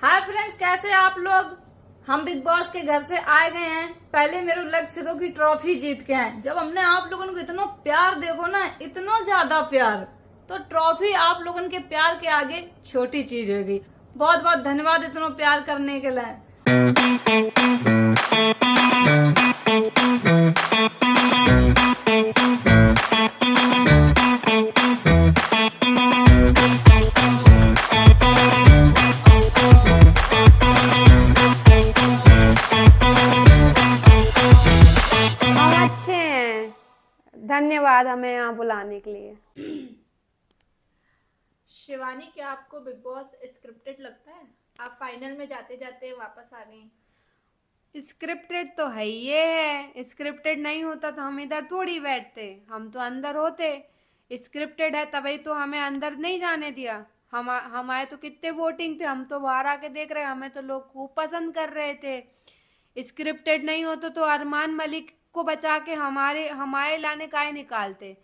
Hi friends, कैसे हैं आप लोग। हम बिग बॉस के घर से आए गए हैं। पहले मेरा लक्ष्य था कि ट्रॉफी जीत के आए। जब हमने आप लोगों को इतना प्यार देखो ना, इतना ज्यादा प्यार, तो ट्रॉफी आप लोगों के प्यार के आगे छोटी चीज हो गई। बहुत बहुत धन्यवाद इतना प्यार करने के लिए। हम अच्छे हैं, धन्यवाद हमें यहाँ बुलाने के लिए। शिवानी, क्या आपको बिग बॉस स्क्रिप्टेड लगता है? आप फाइनल में जाते जाते वापस आ गई। स्क्रिप्टेड तो है, ये है। स्क्रिप्टेड नहीं होता तो हम इधर थोड़ी बैठते, हम तो अंदर होते। स्क्रिप्टेड है तभी तो हमें अंदर नहीं जाने दिया। हम आए तो कितने वोटिंग थे, हम तो बाहर आके देख रहे, हमें तो लोग खूब पसंद कर रहे थे। स्क्रिप्टेड नहीं होता तो अरमान मलिक को बचा के हमारे हमारे लाने काहे निकालते।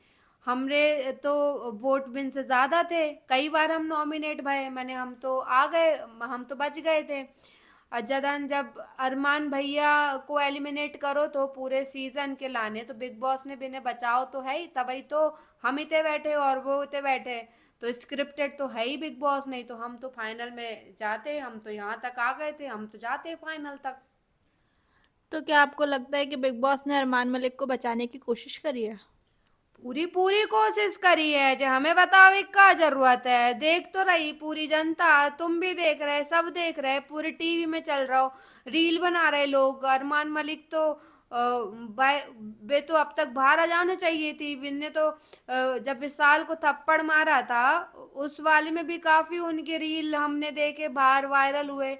हमरे तो वोट बिन से ज्यादा थे, कई बार हम नॉमिनेट भरे, मैंने हम तो आ गए, हम तो बच गए थे। जदन जब अरमान भैया को एलिमिनेट करो तो पूरे सीजन के लाने तो बिग बॉस ने बिना बचाओ तो है ही, तभी तो हम इतने बैठे और वो इतने बैठे। तो स्क्रिप्टेड तो है ही बिग बॉस, नहीं तो हम तो फाइनल में जाते, हम तो यहाँ तक आ गए थे, हम तो जाते फाइनल तक। तो क्या आपको लगता है कि बिग बॉस ने अरमान मलिक को बचाने की कोशिश करी है? पूरी पूरी कोशिश करी है, जो हमें बतावे का जरूरत है। देख तो रही पूरी जनता, तुम भी देख रहे, सब देख रहे, पूरे टीवी में चल रहा हो, रील बना रहे लोग। अरमान मलिक तो बे तो अब तक बाहर आ जाना चाहिए थी। बिन्ने तो जब विशाल को थप्पड़ मारा था, उस वाले में भी काफी उनके रील हमने देखे, बाहर वायरल हुए।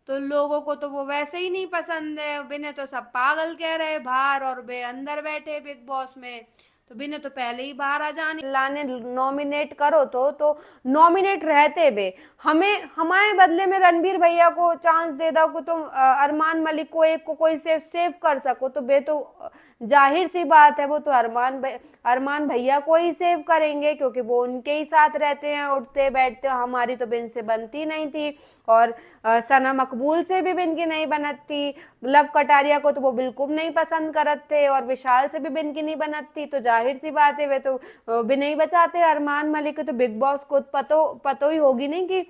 तो लोगों को तो वो वैसे ही नहीं पसंद है, बिन्ने तो सब पागल कह रहे बाहर, और बे अंदर बैठे बिग बॉस में। तो बिना तो पहले ही बाहर आ जाने लाने नॉमिनेट करो तो नॉमिनेट रहते बे। हमें हमारे बदले में रणबीर भैया को चांस दे दो कि तुम अरमान मलिक को एक को कोई सेव कर सको, तो बे तो जाहिर सी बात है वो तो अरमान भैया को ही सेव करेंगे, क्योंकि वो उनके ही साथ रहते हैं, उठते बैठते। हमारी तो बिन से बनती नहीं थी, और सना मकबूल से भी बिन की नहीं बनत थी। लव कटारिया को तो वो बिल्कुल नहीं पसंद करत थे, और विशाल से भी बिन की नहीं बनत थी। तो जाहिर सी बात है वे तो भी नहीं बचाते अरमान मलिक को। तो बिग बॉस को पतो पतो ही होगी नहीं कि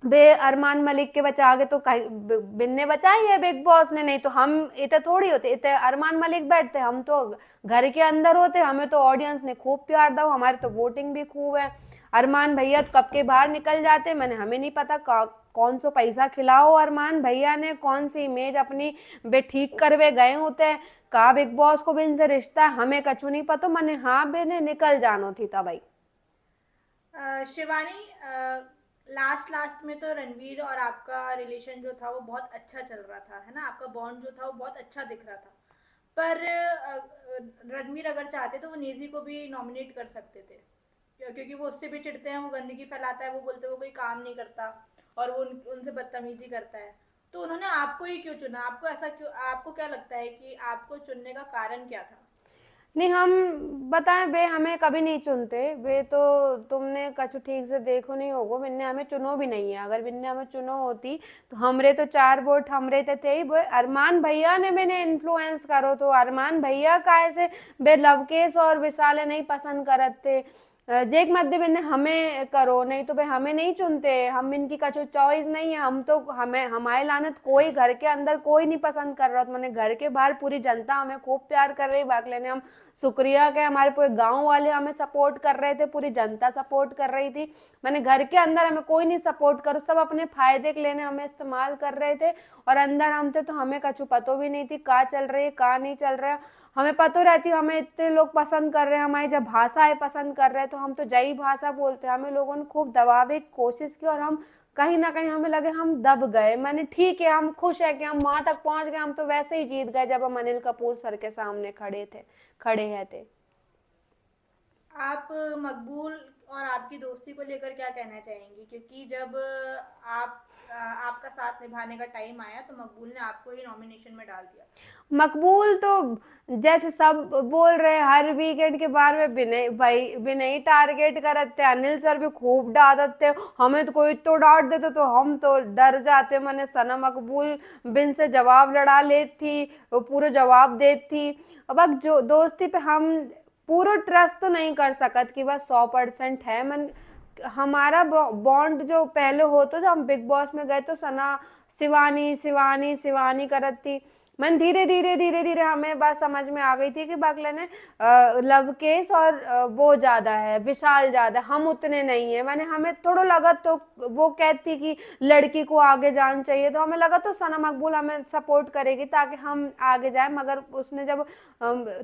बे अरमान मलिक के बचा के तो बिन ने बचाई है बिग बॉस ने, नहीं तो हम इतने थोड़ी होते, इतने अरमान मलिक बैठते, हम तो घर के अंदर होते। हमें तो ऑडियंस ने खूब प्यार दो, हमारी तो वोटिंग भी खूब है। अरमान भैया तो कब के बाहर निकल जाते, मैंने हमें नहीं पता कौन सो पैसा खिलाओ अरमान भैया ने, कौन सी इमेज अपनी बे ठीक करवे गए होते। का बिग बॉस को बिन से रिश्ता है, हमें कछु नहीं पता, मैंने हाँ बिने निकल जानो थी तब भाई। शिवानी, लास्ट लास्ट में तो रणवीर और आपका रिलेशन जो था वो बहुत अच्छा चल रहा था, है ना? आपका बॉन्ड जो था वो बहुत अच्छा दिख रहा था। पर रणवीर अगर चाहते तो वो नेजी को भी नॉमिनेट कर सकते थे, क्योंकि वो उससे भी चिढ़ते हैं, वो गंदगी फैलाता है, वो बोलते हैं वो कोई काम नहीं करता, और वो उनसे बदतमीजी करता है। तो उन्होंने आपको ही क्यों चुना? आपको ऐसा क्यों, आपको क्या लगता है कि आपको चुनने का कारण क्या था? नहीं, हम बताएं बे, हमें कभी नहीं चुनते बे, तो तुमने कछु ठीक से देखो नहीं होगो, बिन्ने हमें चुनो भी नहीं है। अगर बिन्ने हमें चुनो होती तो हमरे तो 4 वोट हमरे थे ही। वो अरमान भैया ने मैंने इन्फ्लुएंस करो, तो अरमान भैया का ऐसे बे लवकेश और विशाले नहीं पसंद करत थे। जेक मध्य बिन्ने हमें करो, नहीं तो भाई हमें नहीं चुनते, हम इनकी कछु चॉइस नहीं है। हम तो हमें हमारे लानत कोई घर के अंदर कोई नहीं पसंद कर रहा था, मैंने घर के बाहर पूरी जनता हमें खूब प्यार कर रही भाग लेने। हम शुक्रिया के हमारे पूरे गांव वाले हमें सपोर्ट कर रहे थे, पूरी जनता सपोर्ट कर रही थी। मैंने घर के अंदर हमें कोई नहीं सपोर्ट करो, सब अपने फायदे के लेने हमें इस्तेमाल कर रहे थे। और अंदर हम थे तो हमें कछु पतो भी नहीं थी का चल रही है का नहीं चल रहा है। हमें पतो रहती हमें इतने लोग पसंद कर रहे हैं, हमारी जब भाषा है पसंद कर रहे हैं, तो हम तो जई भाषा बोलते हैं। हमें लोगों ने खूब दबावे की कोशिश की, और हम कहीं ना कहीं हमें लगे हम दब गए। मैंने ठीक है, हम खुश है कि हम वहां तक पहुंच गए, हम तो वैसे ही जीत गए जब हम अनिल कपूर सर के सामने खड़े हैं थे। आप मकबूल और आपकी दोस्ती को लेकर क्या कहना चाहेंगी? क्योंकि जब आप आपका साथ निभाने का टाइम आया तो मकबूल ने आपको ही नॉमिनेशन में डाल दिया। मकबूल तो जैसे सब बोल रहे हर वीकेंड के बारे में विनय भाई विनय टारगेट करते थे, अनिल सर भी खूब डांटते थे, हमें तो कोई तो डांट देते तो हम तो डर जाते। मैंने सना मकबूल बिन से जवाब लड़ा लेती थी, वो पूरे जवाब देती थी। अब जो दोस्ती पे हम पूरा ट्रस्ट तो नहीं कर सकत कि बस 100% है। मन हमारा बॉन्ड जो पहले होता, जब हम बिग बॉस में गए तो सना शिवानी शिवानी शिवानी करत थी। मन धीरे धीरे धीरे धीरे हमें बस समझ में आ गई थी कि बगले ने लवकेश और वो ज्यादा है, विशाल ज्यादा, हम उतने नहीं है। मैंने हमें थोड़ा लगा तो वो कहती कि लड़की को आगे जाना चाहिए, तो हमें लगा तो सना मकबूल हमें सपोर्ट करेगी ताकि हम आगे जाए। मगर उसने जब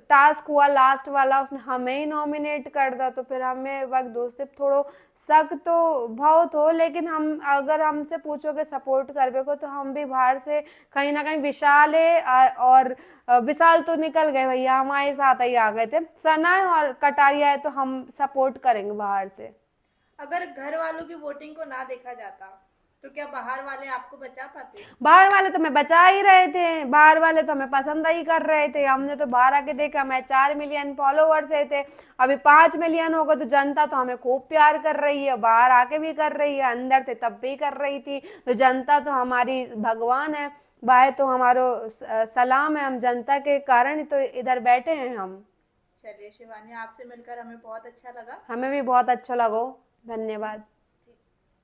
टास्क हुआ लास्ट वाला, उसने हमें ही नॉमिनेट कर दिया, तो फिर हमें वक्त दोस्ती थोड़ो शक तो बहुत हो। लेकिन हम अगर हमसे पूछोगे सपोर्ट करबे को तो हम भी बाहर से कहीं ना कहीं विशाल है और विशाल तो निकल गए भैया, हमारे साथ ही आ गए थे। सना और कटारिया है तो हम सपोर्ट करेंगे बाहर से। अगर घर वालों की वोटिंग को ना देखा जाता तो क्या बाहर वाले आपको बचा पाते? बाहर वाले तो हमें बचा ही रहे थे, बाहर वाले तो हमें पसंद ही कर रहे थे। हमने तो बाहर आके देखा, हमें 4 मिलियन फॉलोवर्स थे, अभी 5 मिलियन हो गए, तो जनता तो हमें खूब प्यार कर रही है, बाहर आके भी कर रही है, अंदर थे तब भी कर रही थी। तो जनता तो हमारी भगवान है, बाहर तो हमारो सलाम है, हम जनता के कारण ही तो इधर बैठे हैं हम। चलिए शिवानी, आपसे मिलकर हमें बहुत अच्छा लगा। हमें भी बहुत अच्छा लगा, धन्यवाद।